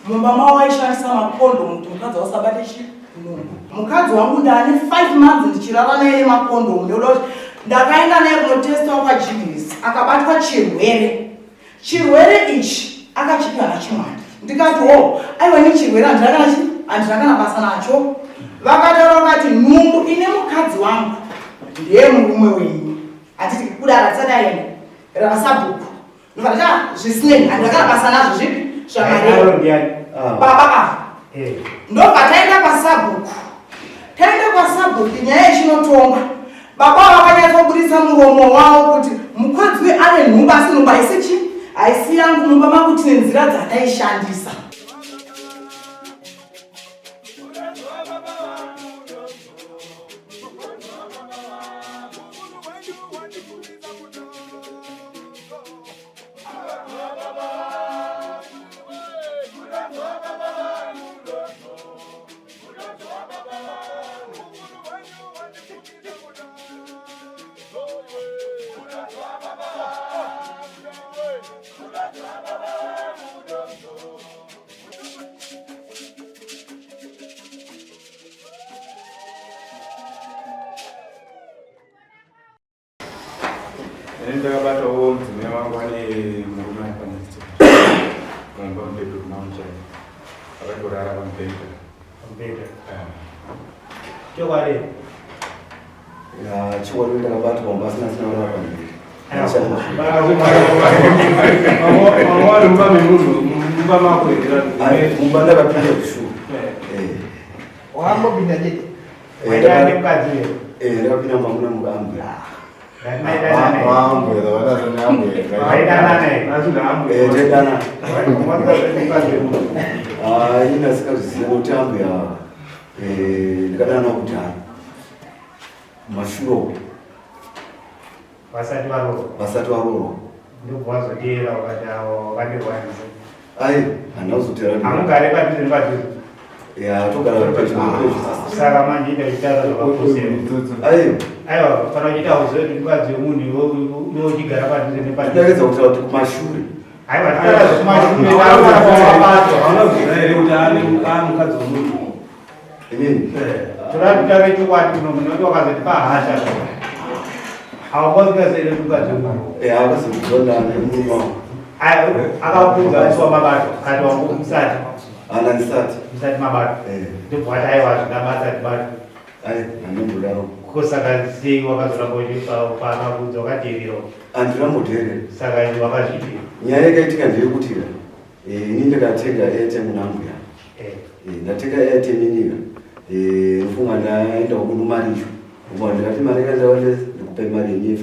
mumba mawa aishandisa makondomu kuti mukadzi wasabate chinungo. Mukadzi wangu ndane 5 months ndichirara naye makondomu ndoda kuti ndakaenda naye kunotestwa kwaGBS akabatwa chirwere ichi akachipiwa naChimwari. Ndikati aiwa ni chirwere andakana basa nacho. Vakataura vakati nhumbu ine mukadzi wangu ndiye murume wenyu atiti kudara tsadaenda rasabhuku ndovata zvisinei andakana basa nazvo zvipi zvamarei baba ndobva taenda kwasabhuku nyaya yechinotonga baba vakanyatsobudisa muromo wavo kuti mukadzi ane nhumbu asi nhumbu haisi yangu mumba mangu tine nzira dzataishandisa. Ndakabata mudzimai wangu ane murume apanisi mumba mubhedhu kumamuchai akatorara pamubhedha chokwadi chikwadi ndakabatwa mumba asina kurara pamubhedha mumba ndakapinda kushuwa wakambopinda chete ndakapinda mamuna mukambe inasikazviziva kuti ambu yava ndikadana kuti mashuro vasati varorwa ai handina kuzotera togara saka manje ndaitaura zvakakoshera aiwa kana uchiita uzive kuti mukadzi wemunhu yochigara padhuze nepadhuze kutaura kuti kumashure aiwa taura zvekumashure ere kuti ane mukadzi wemunhu inini toda kutaura chokwadi kuno munoti wakazoti pahasha haukozikazere mukadzi wemunhu akazozondane mumba akakudza achiwa mabato kati wangu musati ana ndisati mabato ndobvati aiwa zvingabata tibato anondodaro kusaka sei wakazoramba pakakudza wakateerera andiramboteerera saka wakazvipira nyaya yakaitika ndeyekuti ini ndikatenga airtime nangu ndatenga airtime inika ndofunga ndaenda kundomarisho ubva ndikati mari kandaone ndikupe mari yenye $5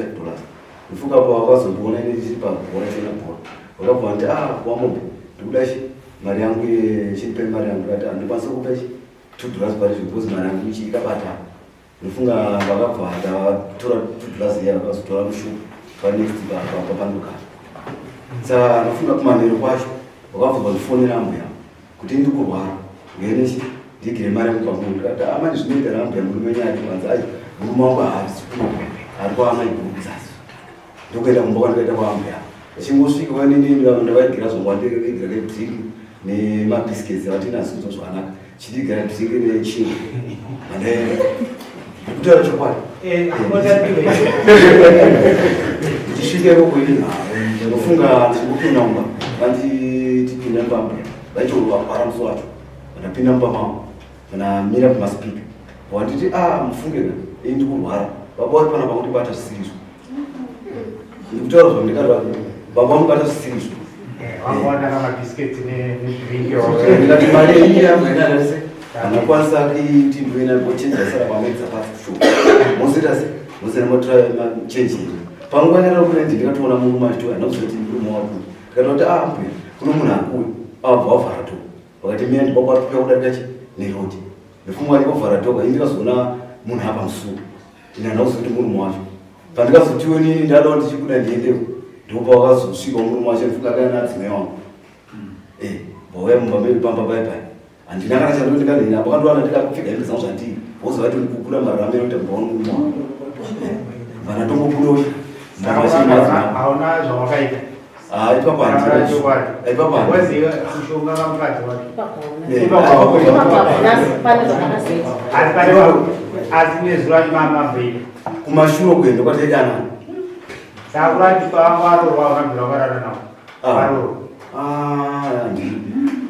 ndofunga pa wakazondiona ine ndiri pabhora tena bhora wakabva nditi wamombe ndikudashi mari yangu yechinipe mari yangu kati handikwanisa kupa $2 pari because mari yangu ichi ikabata ndofunga vakabva ndatora $2 iya vakazotora mushuku panext papandoka saka ndofunga kumanhero kwacho vakabva vandifonera ambu yangu kuti ndikurwara ngenechi ndigire mari yangu pamunhu ndikati manje zvinoitera ambu yangu mumenyati vanzi ai murume wangu haasi ari kwaamai gurukisasi ndokuenda mumba kwandikaita kwaambu yangu achingosvika ndavaigira zvongwandigira rebhiki nemabhisiketsi avatinazizo zvakanaka chidigara bhiki nechinhu ndikutaura chokwadi ndisvike rokuini ndofunga ndikupinda mumba vanditipinda mbamba vaichorwapara muso wacho vandapinda mumba mavo vandamira kumaspika vanditi mufunge ndikurwara baba vari pana pakundibata zvisizvo ndikutaura zvandikati baba mubata zvisizvo ndikati mari yenyu yangu inanase handakwanisa kuti ndoina ndochenjera sara pamwedzi apasishoka mositase mosina mochenjeri panguva ndakati kurendi ndikatoona murume achitoya ndakuzoti murume waku ndikati mbuya kuno munhu akuya abva wavhara dhoga wakati mina ndikwakwakuya kudarika nerodi ndifungwa ndikovhara dhoga indikazoona munhu apa musuku ina ndakuzoti murume wacho pandikazotiwo nini ndadawo ndichikuda ndiendeko ndopa wakazosvika murume wacho ndifunga kana adzimai wangu bauya mumba medu pamba baibai handina kana chandondikandina pakandowana ndikakupfeka hembe dzangu zvandiri wozova kuti ndikukura mararamiro kuti mbaona murume wangu vana tombobudoyi hauna zvawakaita kumashure kwenda kwatekana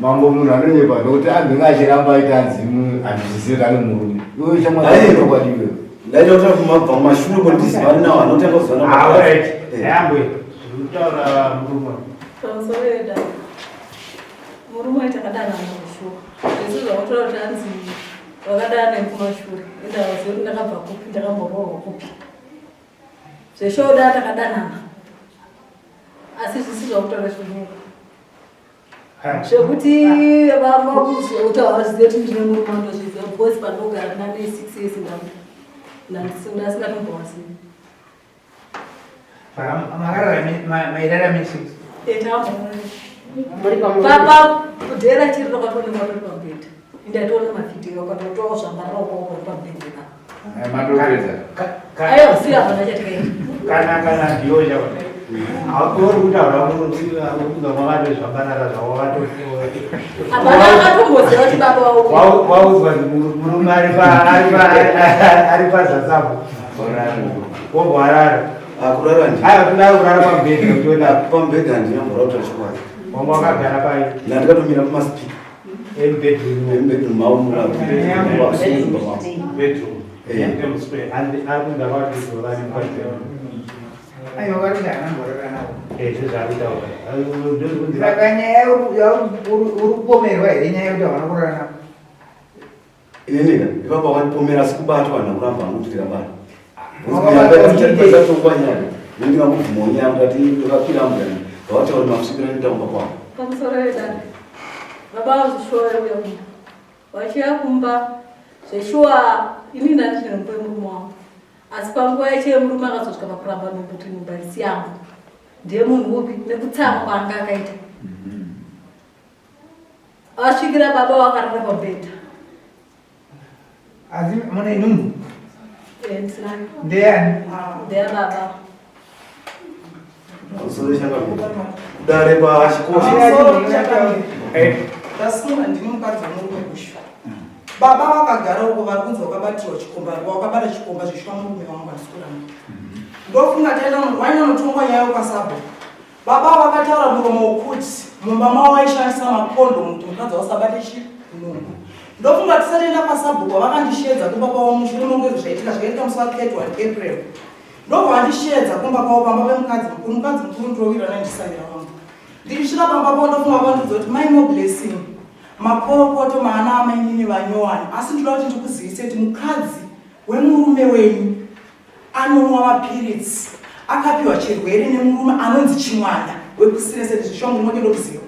mambo munhu anonyepa nokuti anenge achiramba aita nzimu andizisirani murume iwe chamwakwadiwe ndaita kuti kumabva mumashure kwendizivani nawo anotanga kuzanayambwe kutaura murume pamusoreda murume takadana mumashure zvisu zvakutora kuti anzi wakadana nekumashure indavaziva kuti ndakabva kupi ndakamborohwa kupi zveshoda takadanana asi zvisi zvakutaura zvinyuka zvekuti vamakuziva vazive kuti ndine murume andozviziva because pandogara nane 6 years ndasingatombowasivi papa kudhera chiri rakatonekwa tori pabhedha indatoona mavhidhiyo akatotoa zvambarira ukoko pabhedha aiwa siya vana chatikaita kana ndiyoja hatori kutaura uza makati zvakanaka apana akatomboziva kuti baba waudzwa murume ari pazazapo wogwarara aiwa toda kurara pambedha uchiona pambedha ndinamborauta chikwadi wanga wakagara pai ndandikatomira kumasipika embedroom mavo murabedroom akunda vatizovani saka nyaya uri kupomerwa here nyaya yekuti havana kurara navo inenika ipapa wakatipomera sikubatwa vana kuramba anokuti tikabata nyaya ndingamubvumonya ngati ndakapira mugani vavatauri makusvikira nditaumba kwavo pamusoro wedare baba vazvishuwa uya kumba vachiya kumba zveshuwa ini ndandine mupe murume wangu asi panguva yache murume akazosvika pakuramba nokuti nyumba isi yangu ndiye munhu upi nekutsamwa kwaanga akaita asvikira baba vakarara pabhedha asi mune nhumbu ndisinayo ndeyani ndeya baba soro kudare pachikosha ndasunga ndine mukadzi womurume kushu baba vakagara uko vari kunzi wakabatirwa chikomba wakabata chikomba zveshuwa murume wangu asikurana ndofunga taenda wainanotongwa nyaya kwasabho baba vakataura muromo wokuti mumba mavo vaishandisa makondomu kuti mukadzi wasabate chinungu ndofunga tisatoenda pasabhuku vakandishedza kumba kwavo mushure monge zvaitika zvaitika musi wa31 April ndobva vandishedza kumba kwavo pamba pemukadzi mukuru ndinowirirana ndisamira wangu ndichisvika pamba pavo ndofunga vandiudza kuti maino blessing maporopoto maana amainini vanyowani asi ndinoda kuti ndikuzivise kuti mukadzi wemurume wenyu anonwa mapirits akapiwa chirwere nemurume anonzi chimwanda wekusireseti zvishongo ndinode ndokuziva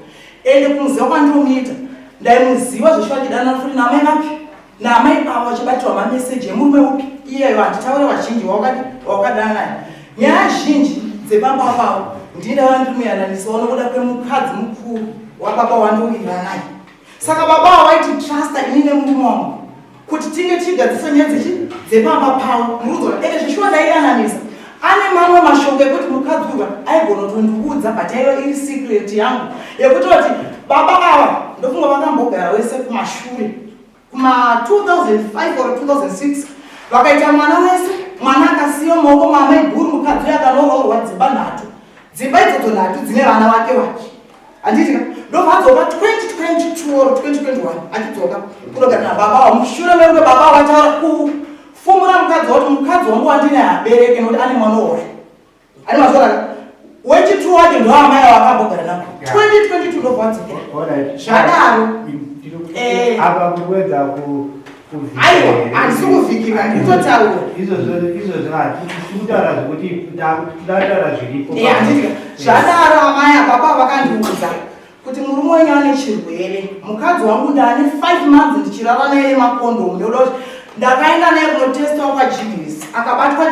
ende kumuziva kwandinomita ndaimuziva zveshuwa chidana futi namai vapi namai avo vachibatirwa mameseji emurume upi iyeyo handitaure vazhinji wakadana naye nyaya zhinji dzepamba pavo ndinda vandimuyananiswa nokuda kwemukadzi mukuru wababa wandiwirira naye saka baba vaiti trusta ini nemurume wangu kuti tinge tigadzisa nyaya dzepamba pavo murudzwa ende zveshuwa ndaiyananisa ane mamwe mashoko ekuti mukadzi uyu aigonotondiudza but aiva iri secret yangu yekuti kuti baba ava ndofunga vakambogara wese kumashure kuma 2005 or 2006 vakaita mwana wese mwana akasiya maoko mamai guru mukadzi uyu akanoororwa dzimba nhatu dzimba idzodzo nhatu dzine vana vake vake handitika ndobva 2022 or 2021 achidzoka kunogara nababa avo mushure mekuti baba avo vataura kufumura mukadzi wati mukadzi wangu wandine abereke nokuti ane mwana wore ane mazora wechitu wake ndo amai vakambogara navo 2022 ndobva vadzokera zvadaro apa kuwedza aiwa handisi kuvhikira nditotaura izvozvo tikutaura zvekuti ndataura zviripo handitika zvadaro amai ababa vakandiudza kuti murume wenyu ane chirwere mukadzi wangu ndane 5 months ndichirara naye makondomu ndoda kuti ndakaenda naye kunotestawa kwagps akabatwa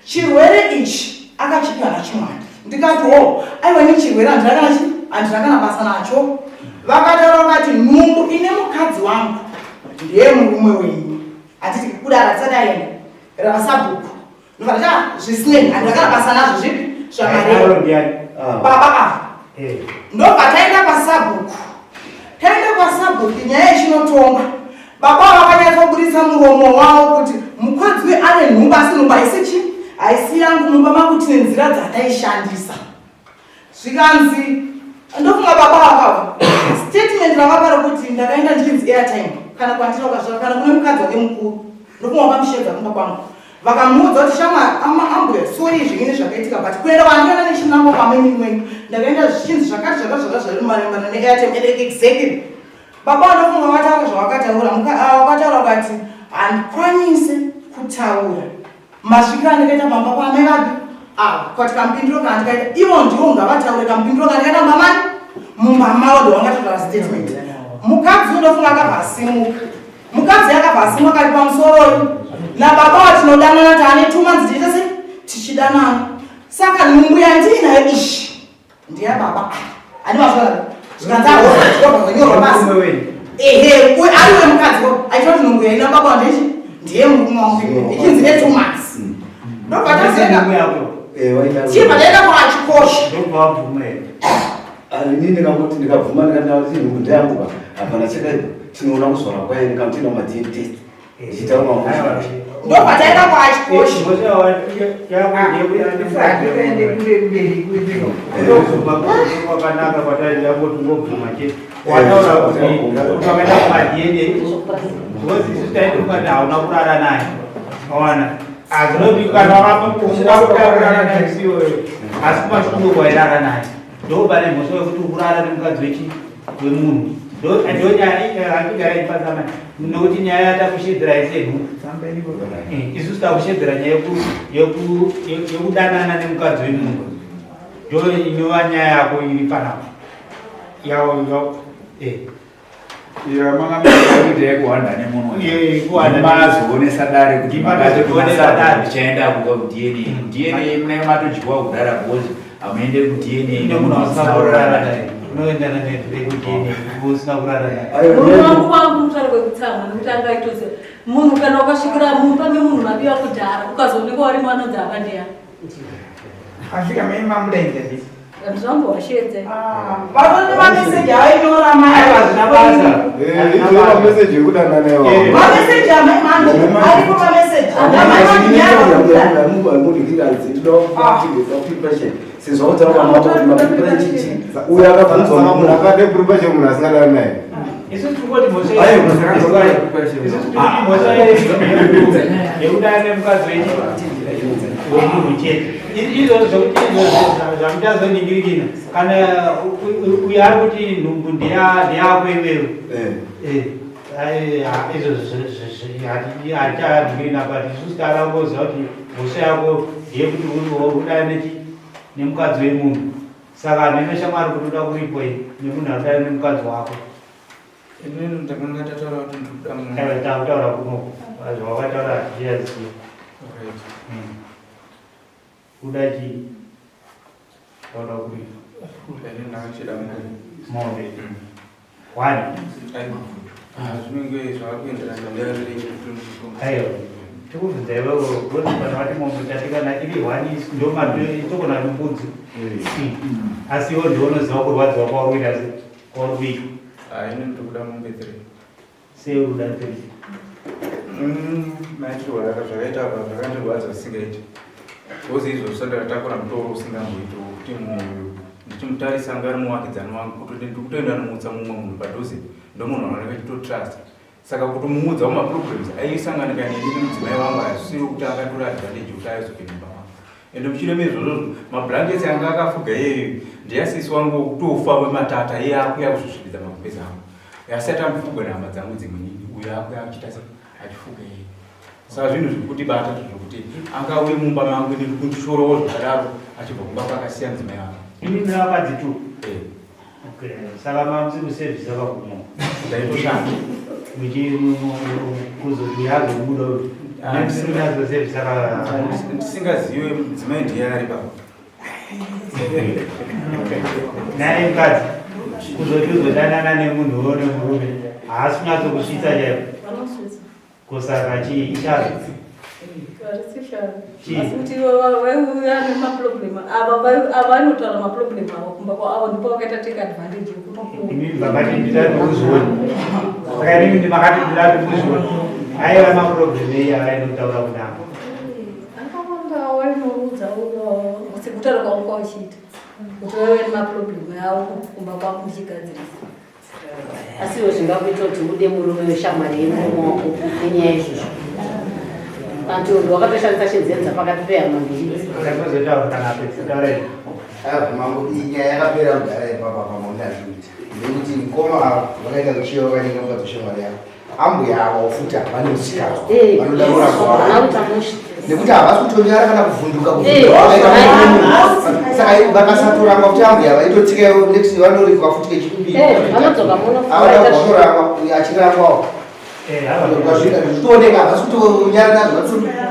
chirwere ichi akachipiwa nachimwanda ndikati o aiwa ni chirwere handinakana basa nacho vakataura vakati nhumbu ine mukadzi wangu ndiye murume wenyu hatiti kudara tsadaenda rasabhuku ndovata zvisinei handinakana basa nazvo zvipi zvamareo baba ndobva taenda pasabhuku nyaya yechinotonga baba vakanyatsobudisa muromo wavo kuti mukadzi ane nhumba asi nhumba haisi yangu mumba mangu tine nzira dzataishandisa zvikanzi ndofunga baba vakava statement vakapa rokuti ndakaenda ndichinzi airtime kana kwandinoka kana kune mukadzi wake mukuru ndofunga wakamushedza kumba kwangu vakamuudza kuti shamwa amaambulance sori zvimweni zvakaitika but kuenda kwandikaenda nechinango kwamemimweni ndakaenda zvichinzi zvakati zvarimarembana neairtime exactly baba ndofunga vataura zvavakataura vakataura vakati handikwanise kutaura masvikira ndikaita mamba kwamai vapi kwati kampindiro kana ndikaita ivo ndivo ngavataure kampindiro kana ndikaita mamani mumba mavo ndovangataura statement mukadzi undofunga akabvasimuka mukadzi akabvasimuka kari pamusoroyi nababa watinodanana taane 2 months tiitase tichidanana saka nhumbu yandinayo ishi ndiya baba ani mazvaa zvikanzaaoaanyorwa basi ariwe mukadzi aitoti nhumbu yaina baba wandechi ndiye murume wangu ichinzi ne 2 months ndobvatazenga chibva ndaenda kwachikosha inini ndikangoti ndikabvuma ndikati nhumbu ndeyangu hapana chakaipa tinoona kuzvara kwaye ndikamutina ma-DNA test ndichitaura ndobvataenda kwachikosha wakanaka kwataiyangotungobvuma che wataura kuti ukavaenda kuma-DNA ozisitaiti hauna kurara naye awana azinovikana wakutaurana naye siyo asi kumashuku wairara naye ndobane mhoso wekuti ukurara nemukadzi wemunhu ndonyaya andigara ipazama nokuti nyaya yatakushedzera isenhu isusu takushedzera nyaya yekudanana nemukadzi wemunhu ndo inova nyaya yako iri panapa kuhanda nemunhumazoonesa dare kuti ichaenda kudna mune matodyiwa kudhara bhozi amuende kudna nemunhuasaurara unoendana nekudna usina kurara wangu wangu mutare kwekutsamwa nekuti angaitoze munhu kana ukasvikira mumba memunhu mabiwa kudhara ukazooneka wari mwana dzava ndeya asvika maimamudainza ndizvangu washedze vatoti mameseji ainyora mameseji ekudananaemameseji amaimando aripo mameseji uyo akabvunzwa munhu akade puripashe munhu asingadana naye isu tikoti mhosva yekudana nemukadzi wemunhu chete zvamutazoningirikina kana uyo ari kuti nhumbu ndeyako iwewe hatichaadhikirina but isusu tarangoziva kuti mhosva yako ndeyekuti udane nemukadzi wemunhu saka hanhu inoshamwari kuti uda kuripoi nemunhu arudane nemukadzi wako takutaura kunoko zvawakataura hatichaziva uda chii wada kuripa mombe wani aiwa tikubvunza iwewo kuti kana vati mombe tatikana iri hwani ndomatokona nombudzi asi iwo ndionoziva kurwadziwa kwaurikuita kwaurikuita sei uruda 3 maitiro zvakaita zvakandirwadza zvisingaiti ozi izvo ndakatakura mutoro usingamboiti kuti ndichimutarisa anga ari muvakidzani wangu kuti ndikutoenda nomutsa mumwe munhu padhuze ndomunhu anoneka chitotrust saka kuti mumuudzawo maproblems aisanganika neni nemudzimai wangu asiri kuti akatora advantage kuti aizopinimba wangu ende muchire mezvozvo mablankets anga akafuga iyeyo ndeyasisi wangu wokutofa wematata iye akuya kuzvisvibidza makupeza angu asati amufugwa nehama dzangu dzimwe nini uyo akuya achiita achifuga iyeyo saka zvinhu zvikuti bata zvokuti angauye mumba mangu nekundishorowo zvakadaro achibva kumba kwakasiya mudzimai wangu ini nevakadzi tu saka mamusi kusevhisa vakumo ndaitoshanda kuzoyazobuda azosevhisa ndisingazive mudzimai ndiyari baba naye mukadzi kuzoti uzodanana nemunhuwo nemurume haasi kunyatsokusvitsa chaivo kusaka chii ichazo Asi vauya nemaproblema ava vanotaura maproblema avo kumba kwavo ndipo vakaita take advantage Ini vakati nditati kuzoni. Saka inini ndimakati nditati kuzoni. Aiva maproblem avainotaura kunako. akawanda wainoudza sekutaura kwavo kwauchiita kuti vave nemaproblema avo kumba kwavo kuchigadzirisa. Asiwo zvingakuita kuti ude murume weshamwari yemumaoko nenyaya izvozvo. Vantu wakatoshandisa chenzenza pakati pehama mbiri. Ndakazotaura kana pekutaurei. mambo inyaya yakapera kudhara ipapa pamondazvikuita nekuti mukoma vakaita kuchiva vakaninga mukadzoshamwari yavo ambuya avo futi havane usikazwa vanoda kuragwa nekuti havasi kutonyara kana kuvhunduka saka vakasatorangwa kuti ambuya vaitotsika next vanorikwa futi kechipiri avaorangwa achirangwawo zvitooneka havasi kutonyara nazvo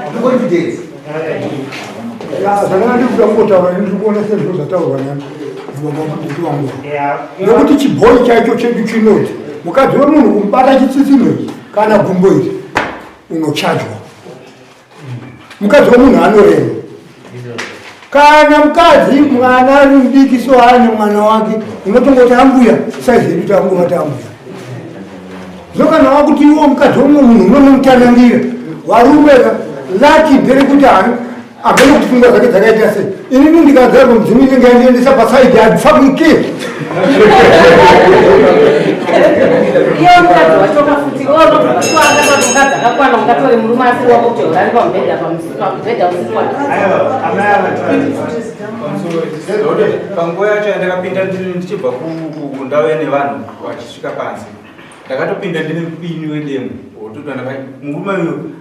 vatoconfidence zvakana ndikuda kungotaura ndiri kuona sezvo zvataurwa namuti wangu nekuti chibhoi chacho chedu chinoti mukadzi wemunhu kumubata chitsitsino ichi kana gumbo iri unochajwa mukadzi wemunhu anorema kana mukadzi mwana ari mudiki so aane mwana wake unotongoti ambuya saizi yedu tangova tambuya zvino kana wakuti iwo mukadzi wemumwe munhu unonomutanangira varume laki nderekuti agone kuti pfungwa dzake dzakaita sei inini ndikadzarwa mudzimu inenge yandiendesa pasaidi hadifakuki iye mukadzi wachoka futi oangaatoka dzakakwana ungatore murume asi wako kuti urari pamubhedha usiku panguva yacho yandakapinda ndichibva kundau ene vanhu vachisvika pansi ndakatopinda ndine mupini wedemo murume uyu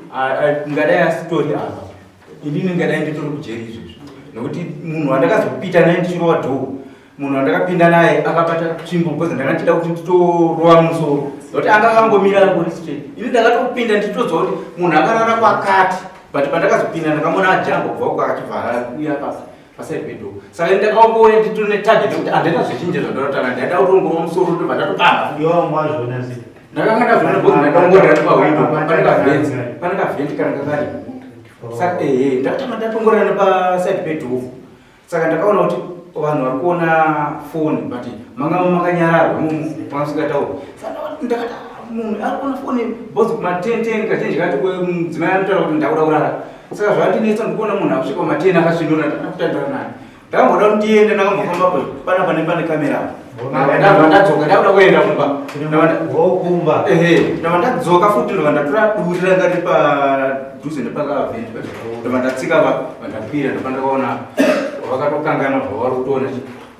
ngadai asitori apa inini ngadai nditori kujeri izvozvo nokuti munhu wandakazopita naye ndichirova dhoo munhu wandakapinda naye akabata tsvimbo bcause ndakatida kuti nditorova musoro nokuti anga akangomira angori straight ini ndakatopinda ndichitodza kuti munhu akarara kwakati but pandakazopinda ndakamona ajamba kubva uko akachivhara uya paside pedhoo saka ndakaongore nditori netarget yekuti handina zvechinje zvandaotanga ndaida kutongova musoro ndobva ndatopanga ndakanga ndazvona bcause ndakaongorera nepawindo pane kavhenzi kana kakari saka ndakatanga ndatongorana paside pedhoo saka ndakaona kuti vanhu vari kuona foni but mangava makanyararwa masikataura saka ndakati munhu ari kuona foni bcause kuma10 kazhinji kati mudzimai anotaura kuti ndakuda kurara saka zvandinetsa ndikuona munhu akusvika kuma10 akasvinura ndakatandara naye ndakamboda kuti ndiende ndakambofamba pana pane kamera ndabva ndadzoka ndakuda kuenda kumba ndabva ndadzoka futi ndobva ndatora duri ranga riri padhuze nepakavhenti ndobva ndatsika vandakwira ndobva ndakaona vakatokangana zvavari kutoona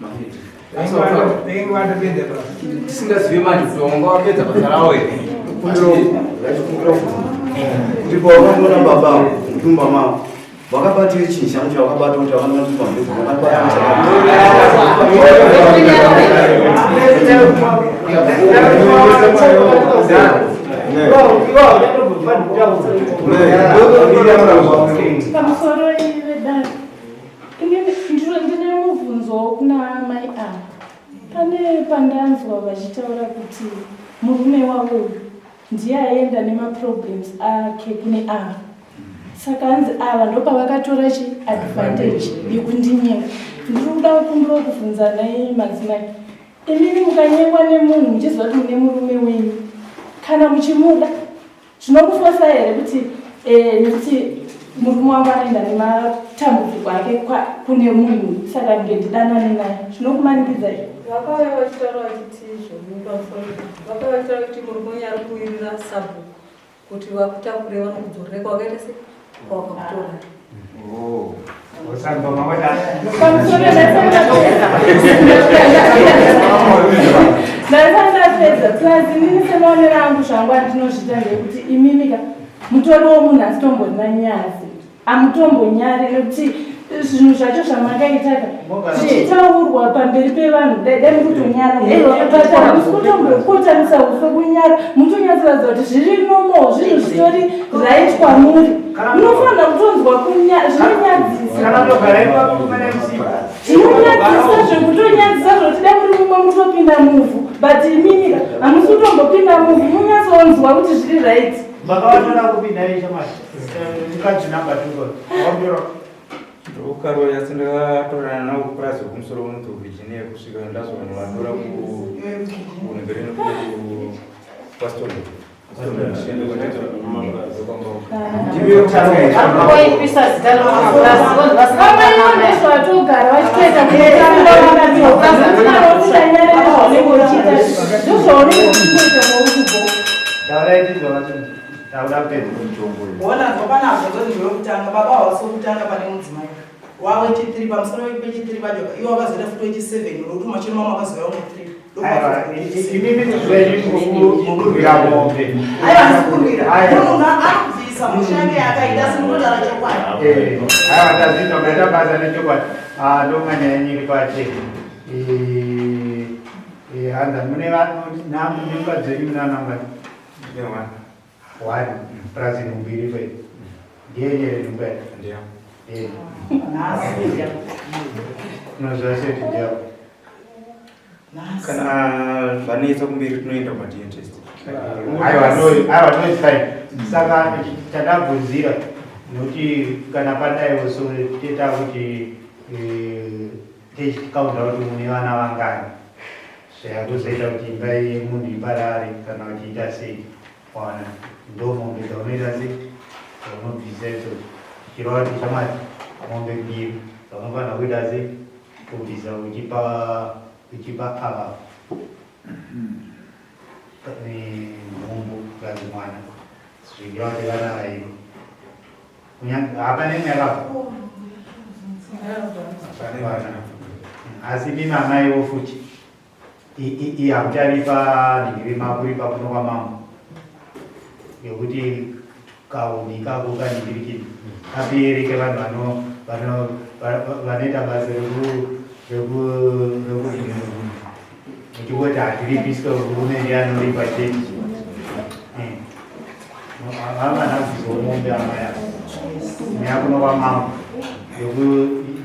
mafiti tisingazivi manje kuti wanga wapedza basa ravo here kuti pawakangona baba mutumba mavo vakabatire chinhu changu chavakabata kuti vakanatupa pamusoro ivedari ndine mubvunzo kuna mai ava pane pandanzwa vachitaura kuti murume wavo uyu ndiye aenda nemaproblems ake kune ava saka hanzi ava ndopavakatora chiadvantage yekundinyenga ndiri kuda kukumbira kubvunza naye madzimai imini mukanyengwa nemunhu muchiziva kuti mune murume wenyu kana muchimuda zvinokufosa here kuti nekuti murume wangu anoenda nematambudziko ake kune munhu saka ngendidanane naye zvinokumanikidza here vakauya vachitaura vachiti vakauya vachitaura kuti murume wenyu ari kuwirira sabhuku kuti vakutakure vanokudzorere kwakaita se kwakakutora ndaisandapedza plazi nini semaonero angu zvangu andinozvita ndekuti imimika mutoriwo munhu asitombona nyazi amutombonyari nekuti zvinhu zvacho zvamakaitaka zvichitaurwa pamberi pevanhu dai mukutonyara musikutombokotamisa ufe kunyara mutonyatsoradza kuti zviri nomo zvinhu zvitori right kwamuri munofanira kutonzwa kunyara zvinonyadzisa zvekutonyadzisa zvoti dai muri mumwe mutopinda muvhu but imimika hamusi kutombopinda muvhu munyatsonzwa kuti zviri right Bakawatora kupinda ishamari. Mukadzi namba 2. Wambiro. Ukaro yasindakatorana nawo kupurazi kumusoro unoto Virginia kusvika ndazovanhu vadora kunimbereni kupastori. Bona zvapanazo ndozvekutanga baba wasokutanga pane mudzimai wawe chitiri pamusoro pechitiri pacho iwo wakazoita futi wechi7 nokuti machino mama akazoya umwe 3 aiwa anobvisa mushake akaita simutara chokwadi aiwa tazvino maita basa nechokwadi ndomanyanyiri pache hanza mune nyumba dzenyu munanangani wani prazi numbiri kwe ndiyenyere nyumba unozvaseti javo kana vanetsa kumberi tunoenda kumadentist aiwa noit fine saka tadabvunzira nokuti kana padaiwo so teta kuti techikaunda kuti mune vana vangani zvakuzoita kuti imba yemunhu iparare kana uchiita sei wana ndomombe dzaunoita sei dzaunobvisa idzo chirova kuti chamati mombe mbiri dzaunofanira kuita sei kubvisa uchipa ava nhumbu kazi mwana zvichireva kuti vana vairi hapane nyakabva asi mimamaiwo futi hamutari panhingiri mapuri pakuno kwamambo yekuti kauni kako kaningirikini kapereke vanhu vanoita basa rekuti hatiripiswe hurumende anoripa cheti vamana kuzomombe amaya neyakuno kwamambo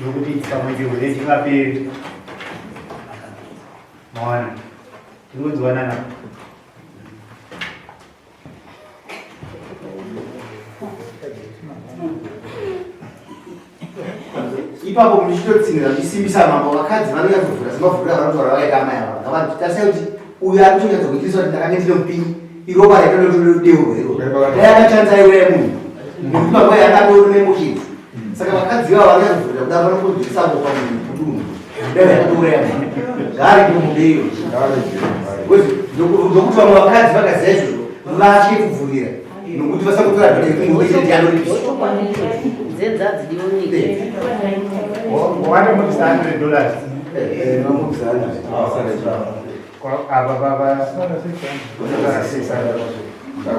yokuti pamwe chirwere chingaperi mawana tikudziwanana ipapo muchitotsinira muchisimbisa mambo vakadzi vanonyadzovhura semavhurira vanotora vakaita amai ava ngavatasa kuti uyu ari kuchonyadza kuitirisa kuti ndakange ndine mupinyi iropa raitonotodeurwa iro dayakachanza iwe munhu nekuti mangwai akatonemukidzi saka vakadzi vava vanonyadzovhurira kudaro vanokodzerisa ngopa mudunhu dai yakatouraya munhu ngari kumubeiyo ndokuti vamwe vakadzi vakaziva izvozvo vatye kuvhurira nokuti vasangotora dhodekumubeiyanoripiswa What about $100?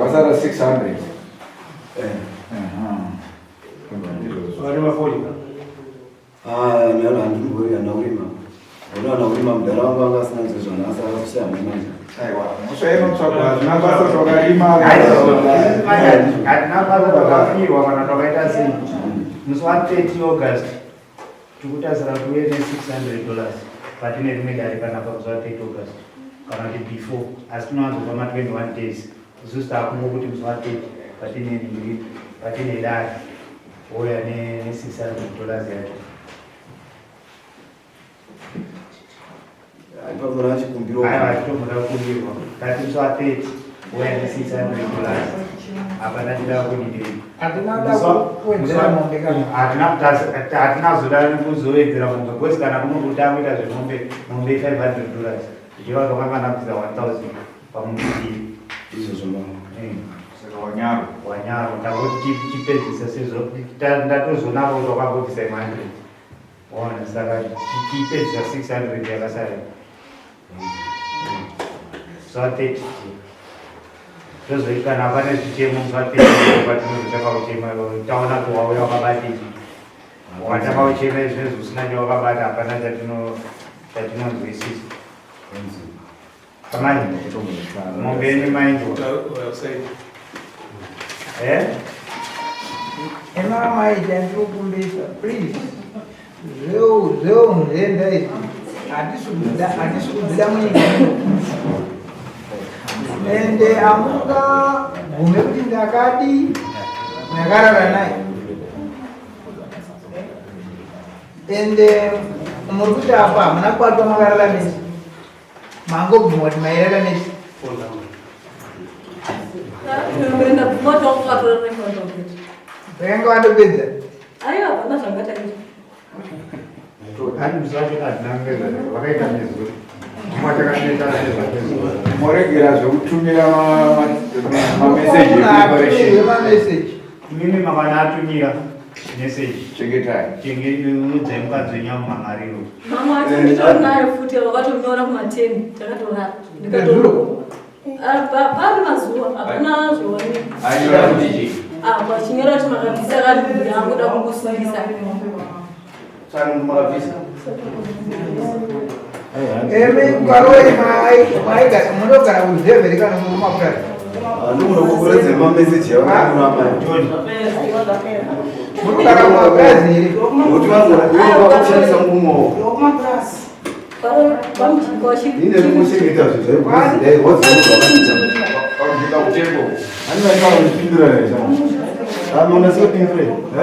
Wasara 600. Nalo andikubori anaurima. Anaurima mudara wangu anga asina zvona asara kushaya manje. Aiwa. Mushaino tsvagwa zvinabasa zvakarima. Hatina basa zvakafirwa kana zvakaita sei. Musi wa 30 August tikutasira kuve $600 patine rimwe dare kana pamusi wa 30 August kana kuti before asi tinowanzopa ma21 days isusu taakumwa kuti musi wa 30 patine dare ouya $600 yacho aipaura chikumbiro aiwa titomboda kukumbirwa tati musi wa 30 ouya $600 hapana tida kudidei hatina zoda kuzowedzera mombe kosi kana kunokutangita zvemombe $500 zvichiva zvakanganakuza 1000 pamunhukiri wanyaro takoti chipedzisa sezvo ndatozonavo kuti wakambobvisa 100 ona saka chipedzisa 600 yakasara so 30 zvozoita kana pane zvichemo zvatinozotakakuchema taona kuwauya wakabatiji watakauchema izvezvo usina chawakabata hapana chatinonzwisisa kamani mombe yenyu mainjwa Emama itandirokumbisa please zveu nhenda izvi hatisi kudzida munyika ende amuka gume kuti ndakadi ndakarara naye ende muri kuti apa hamuna kubatwa makarara nesi mangobvuma kuti mairara nesi vainga vandopedza aiwa hapana zvangataita moregera zvekutumira mameseji imimi makana atumira meseji chengetai chengeudze mukadzi wenyama mangariro mama achinditonayo futi vakatonyora kumateni takatorara pane mazuva hapana zvoonei pachinyora kuti makabvisa kadhumbi yanguda kungosungisa emi kukaroi maigasa munogara kuzevheri kana mumapurati ndikuda kukuredze mameseji yavanamai munogara kumapurazi here kuti vakushandisa mumaoko ine rikuchengeta zvezvaikuzidaivozvavanita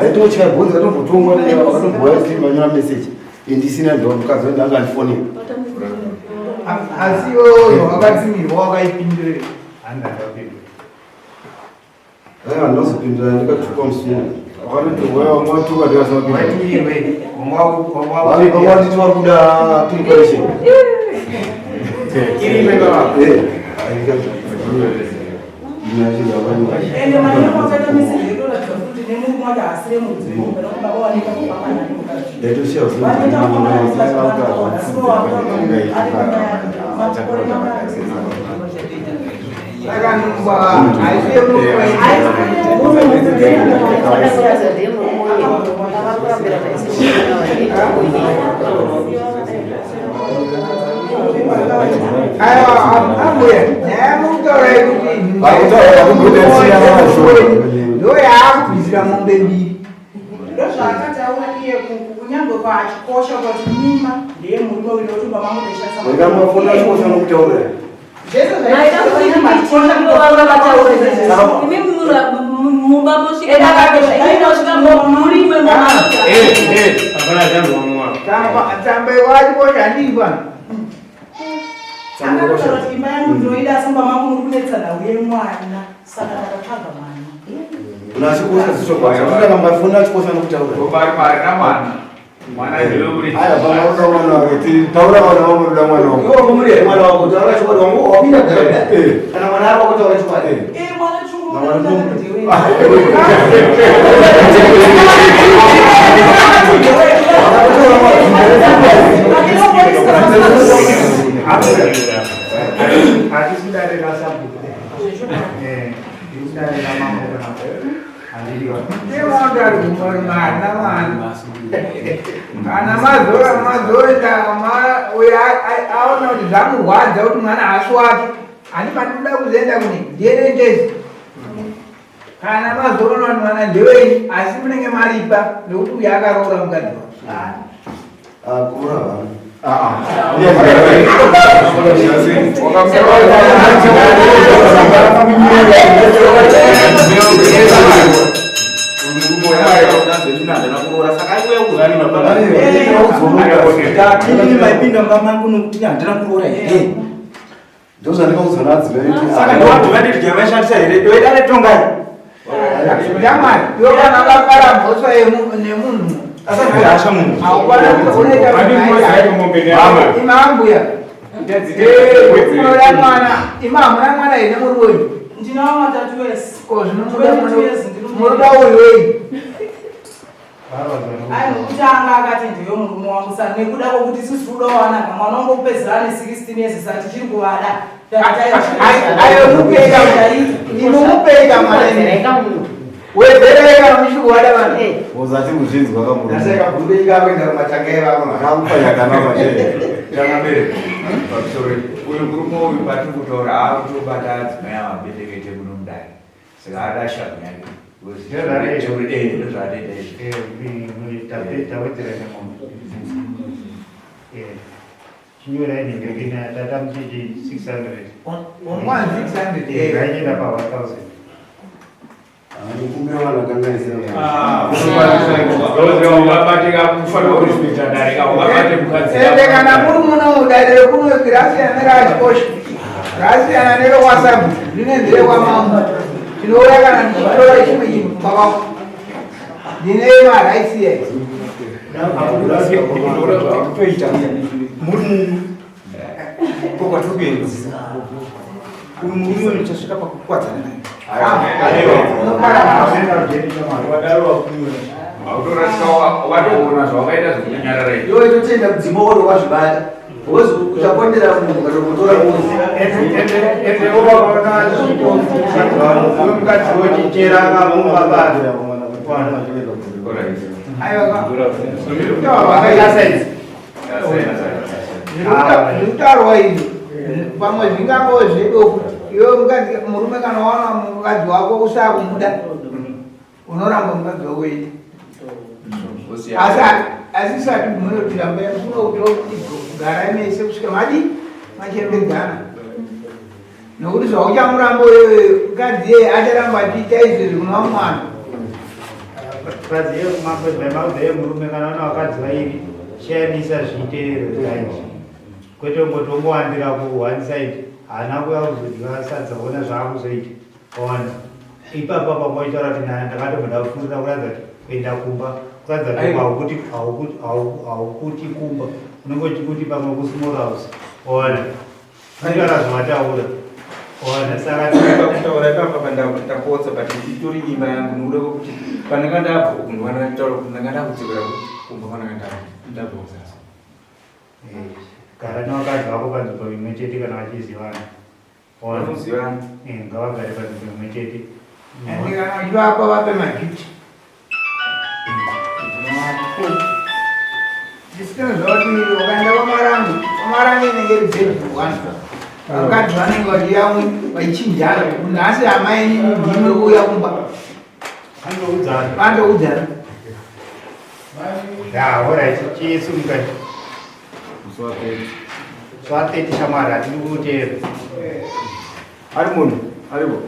aitochayabvunza tombotongwa vakatombowaitimanyora meseji indisina ndo mukadzi wenda angandifonera asi yoyo wakatimirwa wakaipindurira aiwa ndinozopindura ndikatuka musuru vakatituwatiwanditi wakuda preparation ende manyakwakaita meseji itoratidza kuti nemunhu wacho asire mudzimu kana kuti baba waneka kupapanani ambuya nyamukutaurai kuti ndoyaakubvisira mombe mbiri ndozvaakataura iye kunyange pachikosha kuti mima ndeye murume uyo kuti baba mafona chikosha nokutaura tambai wachikosha handiri pano akataura kuti imba yangu ndinoida asi baba mangu muri kunetsana uye mwana saka ndakatsvaga mwana unachikosha zichokwaaaanga mafona chikosha nokutaura taura vana vamuruda mwana wamuri mwana wako taura chikwadi wangu wapinda dharaunda kana mwana wako taura chikwadi mwana chungu kana mazoenda aona kuti zvamurwadza kuti mwana hasi wake ani mandinoda kuzoenda kune ndiyerendezi kana mazoona kuti mwana ndewenyu asi munenge maripa nekuti uyo akaroora mukadzi maipinda mamangu nokuti handina kuroora here ndozvandikauzonadzivasaka ndowadhivanidijavaishandisa here doida netongai jamani yokana vakara mhosva nemunhu asaaasha munhu imambuya unoda mwana ima hamuna mwana ine muri wenyu ndinawo matatu wese munoda uyu wenyu ai nokutanga akati ndiyo murume wangu saka nekuda kwokuti isusu toda wanaka mwana wangu kupedzera ne16 years sati tichiri kuvada ayomupeka inomupeka mwana wedzereka muchikuwada vana uzati kuzvinzwa kamurikakuenda Tangamere, sorry. Uyu murume uyu patiri kutaura akutobata adzimai amabendekete muno mudare. Saka adasha kunyanya. chinyora inengekina tata mchiji 600 on 600 ngaenda pa 1000 Kumira wana kanganisa. Wabatika kufana kuspita darika wabate mukadzi. Kana muri muno udadire kuno grasi anera achikosha. Grasi anero WhatsApp. Ndine ndire kwa mama. Tinoona kana nditora chimwe chinhu baba. Ndine mara ICS. Muri kwa tugenzi. Muri mchashika pa kukwata naye. Iwe totenda mudzima woro wazvibata uchapondera munhu ukatomutora mukadzi wochichera akamumba basa ndikutarwa izvi pamwe zvingango zvedoko iwe mukadzi murume kana waona mukadzi wako usakumuda unoramba mukadzi wako iti asi isati munotira mberi kunogara mese kusvika machembedzana nokuti zvauchamurambo mukadzi yeye acharamba achiita izvezvi kuna mwana kazi yemaudza emurume kana ona vakadzi vairi shayanisa zviiteerero zaizvi kwete ungotombowandira ku one side haana kuya kuzodyiwa sadza ona zvaakuzoita ona ipapa pamoitaura kuti ndakatomboda kufundira kuratidza kuti kuenda kumba kuratidza kuti haukuti kumba unenge uchikuti pamwe kusmall house ona kutaura zvavataura ona saka kutaura ipapa ndakotsa but itori imba yangu nokuda kwekuti pandanga ndabva uku ndakataura kuti ndanga ndakudzivira kumba kwananga ndabva kusasa gara nevakadzi vako panzvimbo imwe chete kana vachizivana vanozivana ngavagare panzvimbo imwe chete andikana vachivapa vape majuti ndisitino zvauti ukaenda kwamarangi inenge rizervhirwana vakadzi vanenge vachiyamwe vachichinjana nhasi hamaini ndime kuuya kumba vandoudzana alright chiesumukati swateti shamwari hatiri kuteera ari munhu aripo